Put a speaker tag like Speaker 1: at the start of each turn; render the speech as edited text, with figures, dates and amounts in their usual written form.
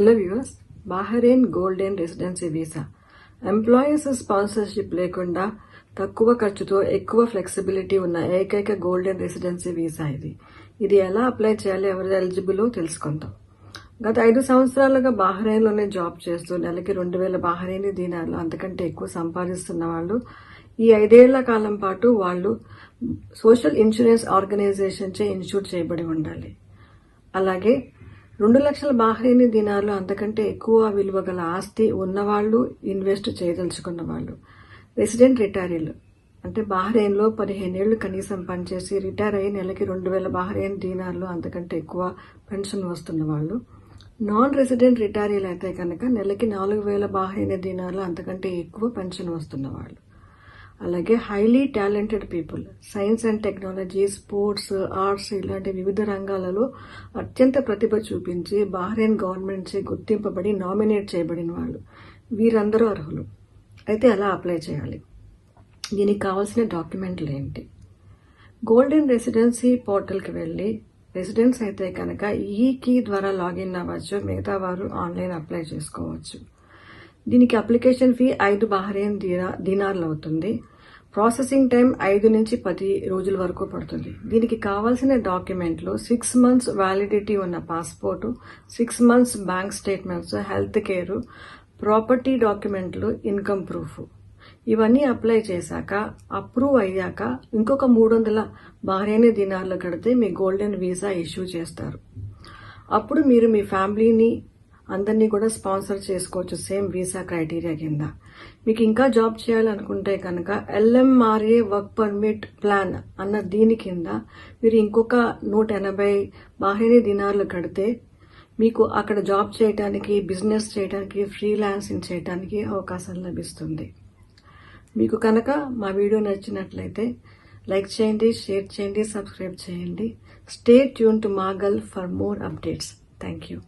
Speaker 1: Hello viewers, Bahrain golden residency visa employees sponsorship లేకుండా తక్కువ ఖర్చుతో ఎక్కువ ఫ్లెక్సిబిలిటీ ఉన్న ఏకైక గోల్డెన్ రెసిడెన్సీ వీసా ఇది ఎలా అప్లై చేయాలి, ఎవరు ఎలిజిబుల్ తెలుసుకుందాం. గత 5 సంవత్సరాలుగా బహ్రెయిన్లోనే జాబ్ చేస్తూ నెలకి 2000 బహ్రెయినీ దీనార్లు అంతకంటే ఎక్కువ సంపాదిస్తున్న వాళ్ళు ఈ 5 ఏళ్ల కాలం పాటు వాళ్ళు సోషల్ ఇన్సూరెన్స్ ఆర్గనైజేషన్ చే ఇన్సూర్ చేయబడి ఉండాలి. అలాగే 2 లక్షల బహ్రెయినీ దీనార్లు అంతకంటే ఎక్కువ విలువ గల ఆస్తి ఉన్నవాళ్లు, ఇన్వెస్ట్ చేయదలుచుకున్న వాళ్ళు, రెసిడెంట్ రిటైరీలు అంటే బహ్రెయిన్లో 15 ఏళ్లు కనీసం పనిచేసి రిటైర్ అయ్యి నెలకి 2000 బహ్రెయిన్ దీనార్లు అంతకంటే ఎక్కువ పెన్షన్ వస్తున్న వాళ్ళు, నాన్ రెసిడెంట్ రిటైరీలు అయితే కనుక నెలకి 4000 బహ్రెయినీ దీనార్లు అంతకంటే ఎక్కువ పెన్షన్ వస్తున్న వాళ్ళు, అలాగే highly talented people, science and technology, sports, arts ఇలాంటి వివిధ రంగాలలో అత్యంత ప్రతిభ చూపించి బహ్రెయిన్ గవర్నమెంట్ చే గుర్తింపబడి నామినేట్ చేయబడిన వాళ్ళు, వీరందరూ అర్హులు. అయితే ఎలా అప్లై చేయాలి, దీనికి కావాల్సిన డాక్యుమెంట్లు ఏంటి? గోల్డెన్ రెసిడెన్సీ పోర్టల్కి వెళ్ళి రెసిడెన్స్ అయితే కనుక ఈ కీ ద్వారా లాగిన్ అవ్వచ్చు, మిగతా వారు ఆన్లైన్ అప్లై చేసుకోవచ్చు. దీనికి అప్లికేషన్ ఫీ 5 బహ్రెయిన్ దీనార్లు అవుతుంది. ప్రాసెసింగ్ టైం 5 నుంచి 10 రోజుల వరకు పడుతుంది. దీనికి కావాల్సిన డాక్యుమెంట్లు 6 మంత్స్ వ్యాలిడిటీ ఉన్న passport, 6 months bank statements, health care, property డాక్యుమెంట్లు, ఇన్కమ్ ప్రూఫ్. ఇవన్నీ అప్లై చేశాక అప్రూవ్ అయ్యాక ఇంకొక 300 బహ్రెయినీ దీనార్లు కడితే మీ గోల్డెన్ వీసా ఇష్యూ చేస్తారు. అప్పుడు మీరు మీ ఫ్యామిలీని అందరినీ కూడా స్పాన్సర్ చేసుకోవచ్చు సేమ్ వీసా క్రైటీరియా కింద. మీకు ఇంకా జాబ్ చేయాలనుకుంటే కనుక LMRA వర్క్ పర్మిట్ ప్లాన్ అన్న దీని కింద మీరు ఇంకొక 180 బహ్రెయినీ దీనార్లు కడితే మీకు అక్కడ జాబ్ చేయడానికి, బిజినెస్ చేయడానికి, ఫ్రీలాన్సింగ్ చేయడానికి అవకాశం లభిస్తుంది. మీకు కనుక మా వీడియో నచ్చినట్లయితే లైక్ చేయండి, షేర్ చేయండి, సబ్స్క్రైబ్ చేయండి. స్టే ట్యూన్ టు మా Gulf for more updates. Thank you.